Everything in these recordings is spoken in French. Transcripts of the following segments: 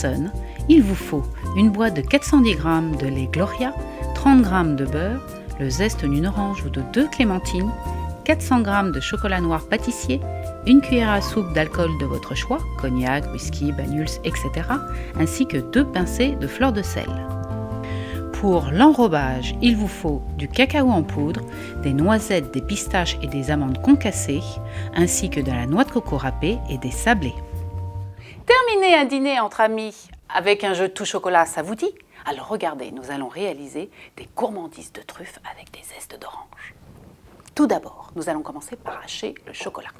personnes, il vous faut une boîte de 410 g de lait Gloria, 30 g de beurre, le zeste d'une orange ou de 2 clémentines, 400 g de chocolat noir pâtissier, une cuillère à soupe d'alcool de votre choix, cognac, whisky, banyuls, etc., ainsi que 2 pincées de fleur de sel. Pour l'enrobage, il vous faut du cacao en poudre, des noisettes, des pistaches et des amandes concassées, ainsi que de la noix de coco râpée et des sablés. Terminer un dîner entre amis avec un jeu tout chocolat, ça vous dit? Alors regardez, nous allons réaliser des gourmandises de truffes avec des zestes d'orange. Tout d'abord, nous allons commencer par hacher le chocolat.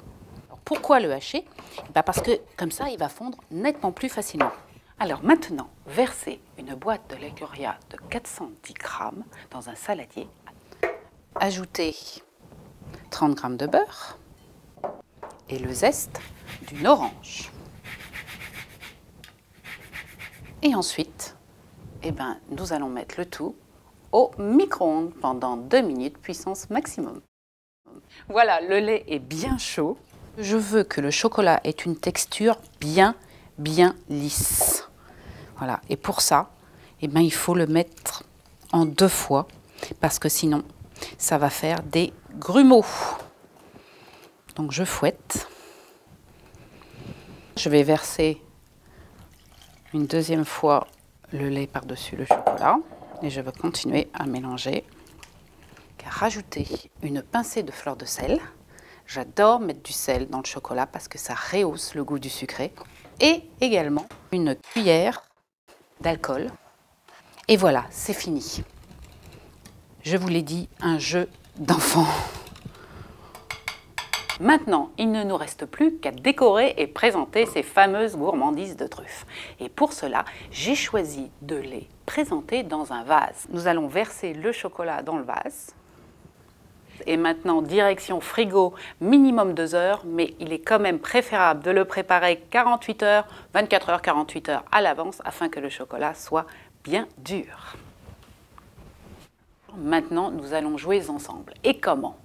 Alors, pourquoi le hacher? Parce que comme ça, il va fondre nettement plus facilement. Alors maintenant, versez une boîte de lait Gloria de 410 g dans un saladier. Ajoutez 30 g de beurre et le zeste d'une orange. Et ensuite, nous allons mettre le tout au micro-ondes pendant 2 minutes, puissance maximum. Voilà, le lait est bien chaud. Je veux que le chocolat ait une texture bien lisse. Voilà, et pour ça, il faut le mettre en 2 fois, parce que sinon, ça va faire des grumeaux. Donc je fouette. Je vais verser une deuxième fois le lait par-dessus le chocolat et je vais continuer à mélanger. Rajouter une pincée de fleur de sel. J'adore mettre du sel dans le chocolat parce que ça rehausse le goût du sucré. Et également une cuillère d'alcool. Et voilà, c'est fini. Je vous l'ai dit, un jeu d'enfant. Maintenant, il ne nous reste plus qu'à décorer et présenter ces fameuses gourmandises de truffes. Et pour cela, j'ai choisi de les présenter dans un vase. Nous allons verser le chocolat dans le vase. Et maintenant, direction frigo, minimum 2 heures, mais il est quand même préférable de le préparer 48 heures, 24 heures, 48 heures à l'avance, afin que le chocolat soit bien dur. Maintenant, nous allons jouer ensemble. Et comment?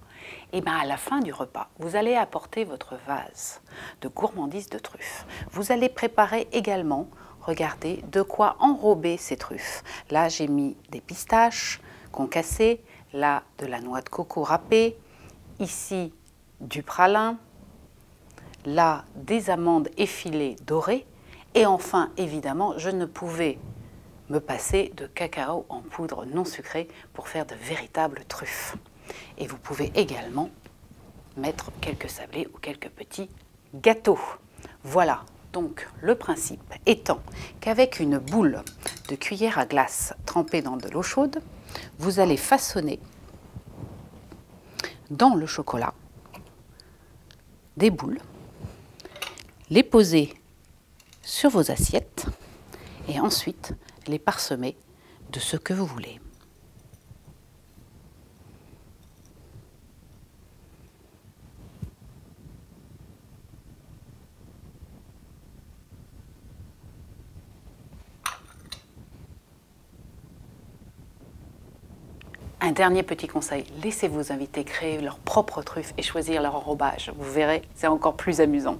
À la fin du repas, vous allez apporter votre vase de gourmandises de truffes. Vous allez préparer également, regardez, de quoi enrober ces truffes. Là, j'ai mis des pistaches concassées, là, de la noix de coco râpée, ici, du pralin, là, des amandes effilées dorées, et enfin, évidemment, je ne pouvais me passer de cacao en poudre non sucrée pour faire de véritables truffes. Et vous pouvez également mettre quelques sablés ou quelques petits gâteaux. Voilà, donc le principe étant qu'avec une boule de cuillère à glace trempée dans de l'eau chaude, vous allez façonner dans le chocolat des boules, les poser sur vos assiettes et ensuite les parsemer de ce que vous voulez. Un dernier petit conseil, laissez vos invités créer leurs propres truffes et choisir leur enrobage. Vous verrez, c'est encore plus amusant.